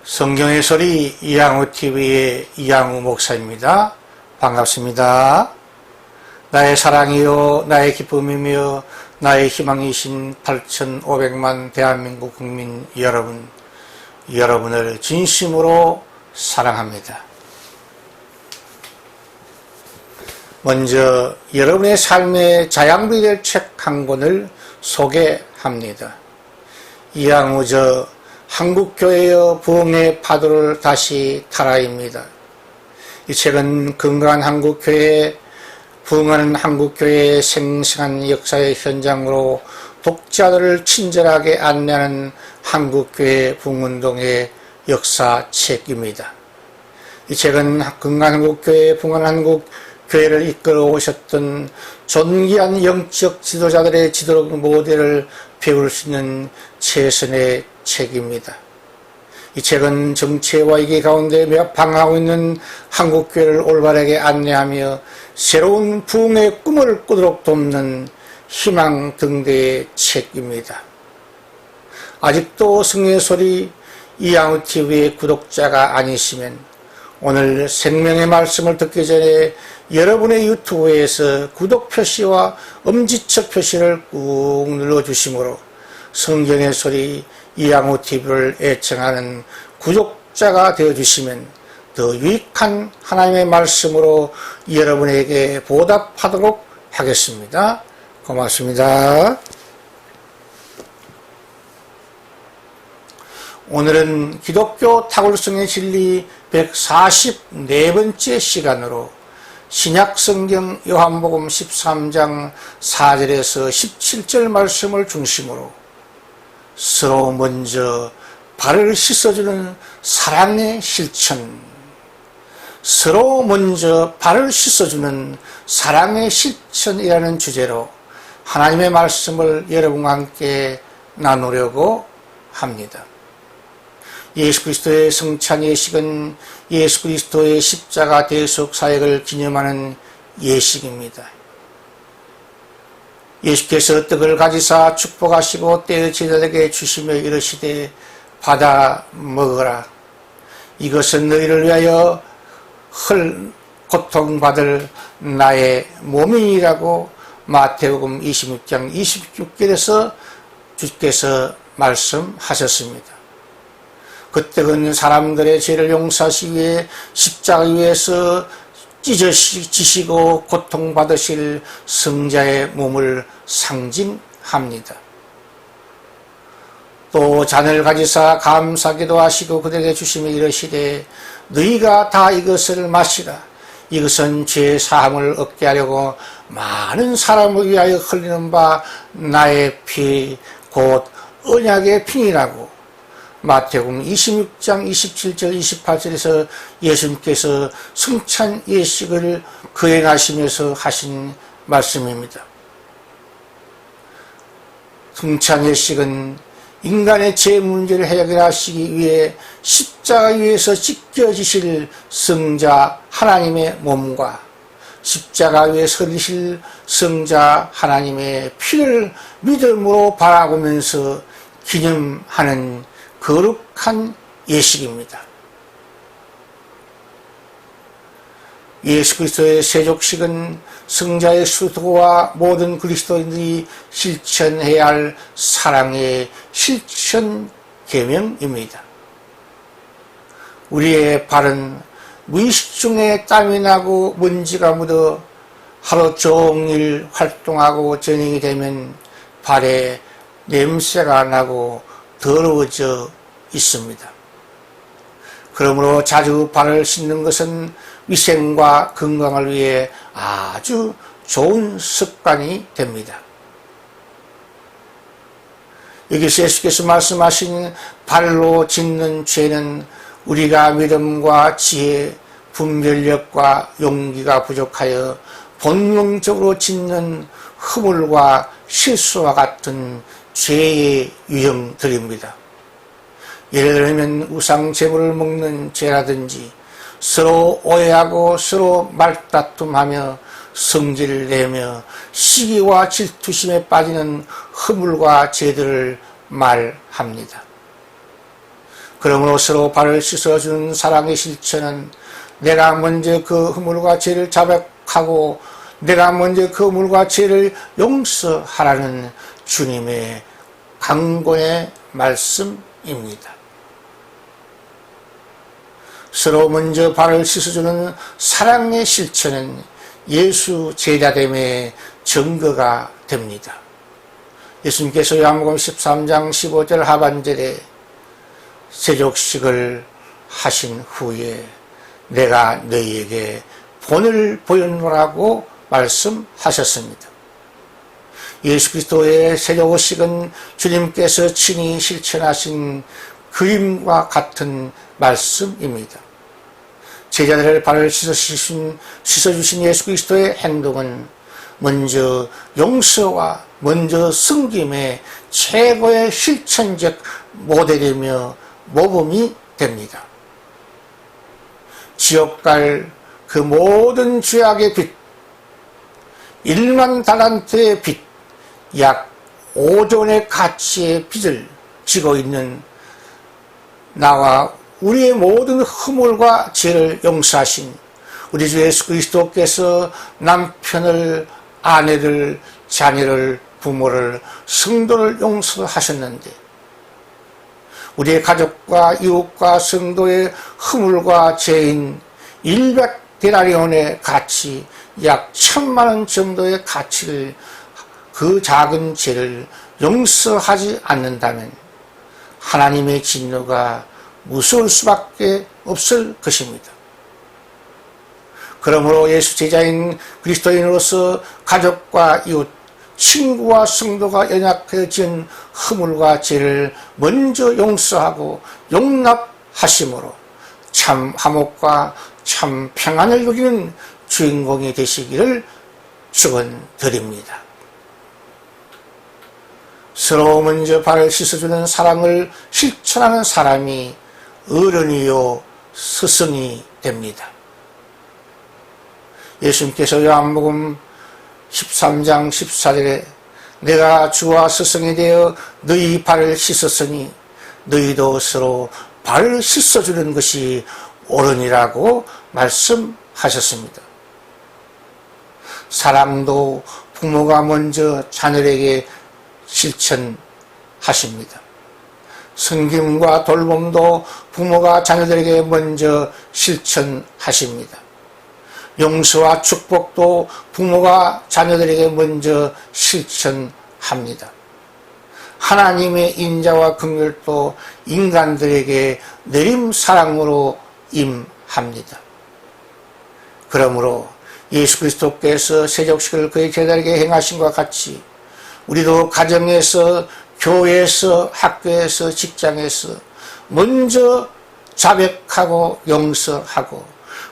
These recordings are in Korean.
성경의 소리 이양우TV의 이양우 목사입니다. 반갑습니다. 나의 사랑이요 나의 기쁨이며 나의 희망이신 8,500만 대한민국 국민 여러분, 여러분을 진심으로 사랑합니다. 먼저 여러분의 삶에 자양분이 될 책 한 권을 소개합니다. 이양우 한국교회의 부흥의 파도를 다시 타라입니다. 이 책은 건강한 한국교회, 부흥하는 한국교회의 생생한 역사의 현장으로 독자들을 친절하게 안내하는 한국교회 부흥운동의 역사책입니다. 이 책은 건강한 한국교회, 부흥하는 한국교회를 이끌어 오셨던 존귀한 영적 지도자들의 지도력 모델을 배울 수 있는 최선의 책입니다. 이 책은 정체와 위기 가운데 방황하고 있는 한국교회를 올바르게 안내하며 새로운 부흥의 꿈을 꾸도록 돕는 희망 등대의 책입니다. 아직도 성령의 소리 이양우TV의 구독자가 아니시면 오늘 생명의 말씀을 듣기 전에 여러분의 유튜브에서 구독 표시와 엄지척 표시를 꾹 눌러주시므로 성경의 소리 이양우TV를 애청하는 구독자가 되어주시면 더 유익한 하나님의 말씀으로 여러분에게 보답하도록 하겠습니다. 고맙습니다. 오늘은 기독교 탁월성의 진리 144번째 시간으로 신약성경 요한복음 13장 4절에서 17절 말씀을 중심으로 서로 먼저 발을 씻어주는 사랑의 실천, 서로 먼저 발을 씻어주는 사랑의 실천이라는 주제로 하나님의 말씀을 여러분과 함께 나누려고 합니다. 예수 그리스도의 성찬 예식은 예수 그리스도의 십자가 대속 사역을 기념하는 예식입니다. 예수께서 떡을 가지사 축복하시고 떼어 제자들에게 주시며 이르시되 받아 먹어라. 이것은 너희를 위하여 고통받을 나의 몸이라고 마태복음 26장 26절에서 주께서 말씀하셨습니다. 그 떡은 사람들의 죄를 용서하시기 위해 십자가 위에서 찢어지시고 고통받으실 성자의 몸을 상징합니다. 또 잔을 가지사 감사기도 하시고 그들에게 주시며 이르시되 너희가 다 이것을 마시라. 이것은 죄 사함을 얻게 하려고 많은 사람을 위하여 흘리는 바 나의 피 곧 언약의 피니라고 마태복음 26장 27절 28절에서 예수님께서 성찬 예식을 거행하시면서 하신 말씀입니다. 성찬 예식은 인간의 죄 문제를 해결하시기 위해 십자가 위에서 찢겨지실 성자 하나님의 몸과 십자가 위에 서리실 성자 하나님의 피를 믿음으로 바라보면서 기념하는 거룩한 예식입니다. 예수 그리스도의 세족식은 성자의 수도와 모든 그리스도인들이 실천해야 할 사랑의 실천 계명입니다. 우리의 발은 무의식 중에 땀이 나고 먼지가 묻어 하루 종일 활동하고 저녁이 되면 발에 냄새가 나고 더러워져 있습니다. 그러므로 자주 발을 씻는 것은 위생과 건강을 위해 아주 좋은 습관이 됩니다. 여기서 예수께서 말씀하신 발로 짓는 죄는 우리가 믿음과 지혜, 분별력과 용기가 부족하여 본능적으로 짓는 허물과 실수와 같은 죄의 유형들입니다. 예를 들면 우상 제물을 먹는 죄라든지 서로 오해하고 서로 말다툼하며 성질을 내며 시기와 질투심에 빠지는 허물과 죄들을 말합니다. 그러므로 서로 발을 씻어주는 사랑의 실천은 내가 먼저 그 허물과 죄를 자백하고 내가 먼저 그 허물과 죄를 용서하라는 주님의 강권의 말씀입니다. 서로 먼저 발을 씻어주는 사랑의 실천은 예수 제자됨의 증거가 됩니다. 예수님께서 요한복음 13장 15절 하반절에 세족식을 하신 후에 내가 너희에게 본을 보였노라고 말씀하셨습니다. 예수 그리스도의 세족식은 주님께서 친히 실천하신 그림과 같은 말씀입니다. 제자들의 발을 씻어주신 예수 그리스도의 행동은 먼저 용서와 먼저 섬김의 최고의 실천적 모델이며 모범이 됩니다. 지옥 갈 그 모든 죄악의 빚, 1만 달란트의 빚, 약 5조원의 가치의 빚을 지고 있는 나와 우리의 모든 허물과 죄를 용서하신 우리 주 예수 그리스도께서 남편을, 아내를, 자녀를, 부모를, 성도를 용서하셨는데 우리의 가족과 이웃과 성도의 허물과 죄인 100데나리온의 가치, 약 1000만원 정도의 가치를 그 작은 죄를 용서하지 않는다면 하나님의 진노가 무서울 수밖에 없을 것입니다. 그러므로 예수 제자인 그리스도인으로서 가족과 이웃, 친구와 성도가 연약해진 허물과 죄를 먼저 용서하고 용납하심으로 참 화목과 참 평안을 누리는 주인공이 되시기를 축원드립니다. 서로 먼저 발을 씻어주는 사랑을 실천하는 사람이 어른이요 스승이 됩니다. 예수님께서 요한복음 13장 14절에 내가 주와 스승이 되어 너희 발을 씻었으니 너희도 서로 발을 씻어주는 것이 옳으니라고 말씀하셨습니다. 사랑도 부모가 먼저 자녀에게 실천하십니다. 섬김과 돌봄도 부모가 자녀들에게 먼저 실천하십니다. 용서와 축복도 부모가 자녀들에게 먼저 실천합니다. 하나님의 인자와 긍휼도 인간들에게 내림 사랑으로 임합니다. 그러므로 예수 그리스도께서 세족식을 그의 제자에게 행하신 것과 같이 우리도 가정에서, 교회에서, 학교에서, 직장에서 먼저 자백하고 용서하고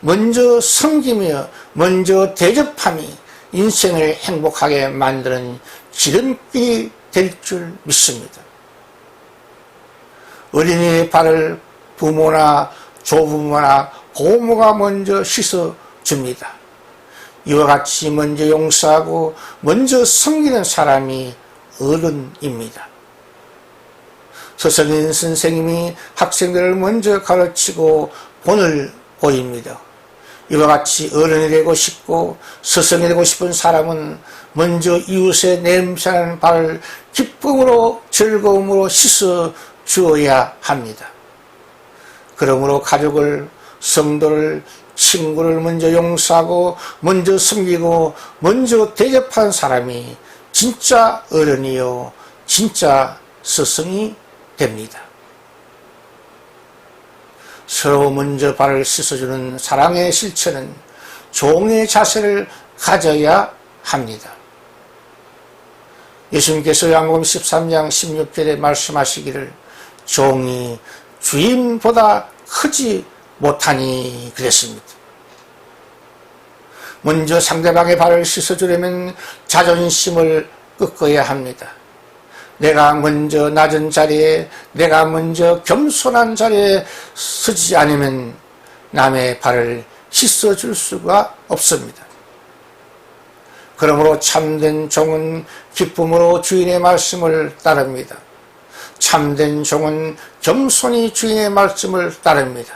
먼저 섬기며 먼저 대접함이 인생을 행복하게 만드는 지름길이 될 줄 믿습니다. 어린이의 발을 부모나 조부모나 고모가 먼저 씻어줍니다. 이와 같이 먼저 용서하고 먼저 섬기는 사람이 어른입니다. 서성인 선생님이 학생들을 먼저 가르치고 본을 보입니다. 이와 같이 어른이 되고 싶고 스승이 되고 싶은 사람은 먼저 이웃의 냄새나는 발을 기쁨으로 즐거움으로 씻어 주어야 합니다. 그러므로 가족을, 성도를, 친구를 먼저 용서하고 먼저 섬기고 먼저 대접한 사람이 진짜 어른이요 진짜 스승이 됩니다. 서로 먼저 발을 씻어주는 사랑의 실천은 종의 자세를 가져야 합니다. 예수님께서 요한복음 13장 16절에 말씀하시기를 종이 주인보다 크지 못하니 그랬습니다. 먼저 상대방의 발을 씻어주려면 자존심을 꺾어야 합니다. 내가 먼저 낮은 자리에, 내가 먼저 겸손한 자리에 서지 않으면 남의 발을 씻어줄 수가 없습니다. 그러므로 참된 종은 기쁨으로 주인의 말씀을 따릅니다. 참된 종은 겸손히 주인의 말씀을 따릅니다.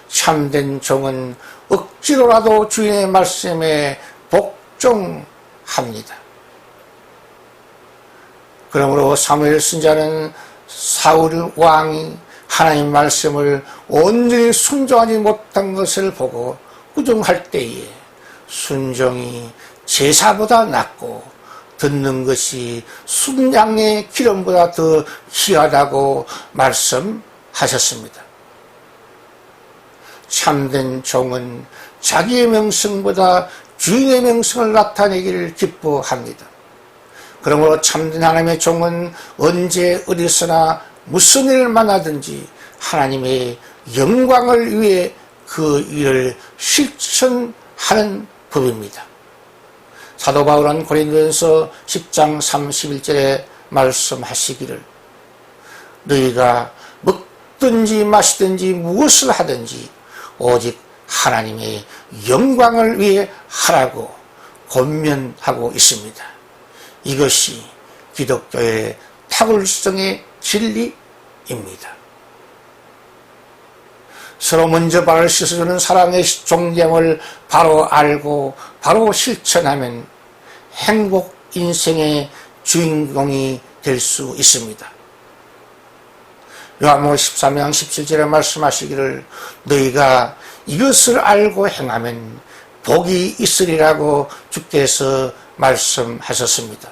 참된 종은 억지로라도 주인의 말씀에 복종합니다. 그러므로 사무엘 선지자는 사울 왕이 하나님 말씀을 온전히 순종하지 못한 것을 보고 꾸중할 때에 순종이 제사보다 낫고 듣는 것이 순양의 기름보다 더 귀하다고 말씀하셨습니다. 참된 종은 자기의 명성보다 주인의 명성을 나타내기를 기뻐합니다. 그러므로 참된 하나님의 종은 언제 어디서나 무슨 일을 만나든지 하나님의 영광을 위해 그 일을 실천하는 법입니다. 사도 바울은 고린도전서 10장 31절에 말씀하시기를 너희가 먹든지 마시든지 무엇을 하든지 오직 하나님의 영광을 위해 하라고 권면하고 있습니다. 이것이 기독교의 탁월성의 진리입니다. 서로 먼저 발을 씻어주는 사랑의 존경을 바로 알고 바로 실천하면 행복 인생의 주인공이 될 수 있습니다. 요한복음 13장 17절에 말씀하시기를 너희가 이것을 알고 행하면 복이 있으리라고 주께서 말씀하셨습니다.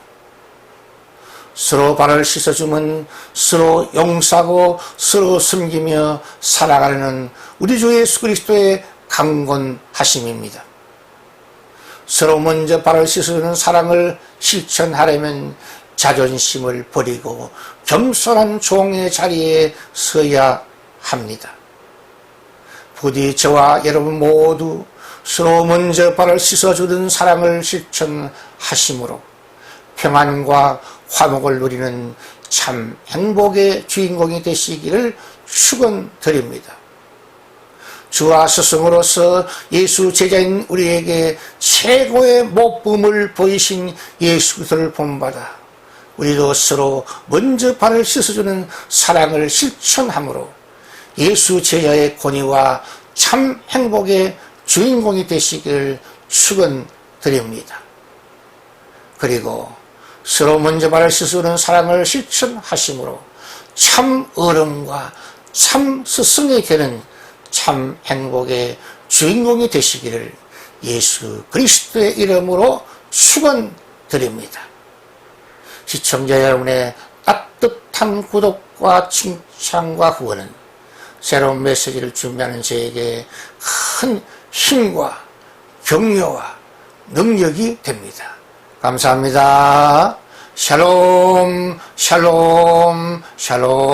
서로 발을 씻어주면 서로 용서하고 서로 섬기며 살아가는 우리 주 예수 그리스도의 강권하심입니다. 서로 먼저 발을 씻어주는 사랑을 실천하려면 자존심을 버리고 겸손한 종의 자리에 서야 합니다. 부디 저와 여러분 모두 서로 먼저 발을 씻어주는 사랑을 실천하심으로 평안과 화목을 누리는 참 행복의 주인공이 되시기를 축원드립니다. 주와 스승으로서 예수 제자인 우리에게 최고의 모범을 보이신 예수 그리스도를 본받아 우리도 서로 먼저 발을 씻어주는 사랑을 실천함으로 예수 제자의 권위와 참 행복의 주인공이 되시기를 축원드립니다. 그리고 서로 먼저 발을 씻어주는 사랑을 실천하심으로 참 어른과 참 스승이 되는 참 행복의 주인공이 되시기를 예수 그리스도의 이름으로 축원드립니다. 시청자 여러분의 따뜻한 구독과 칭찬과 후원은 새로운 메시지를 준비하는 저에게 큰 힘과 격려와 능력이 됩니다. 감사합니다. 샬롬 샬롬 샬롬.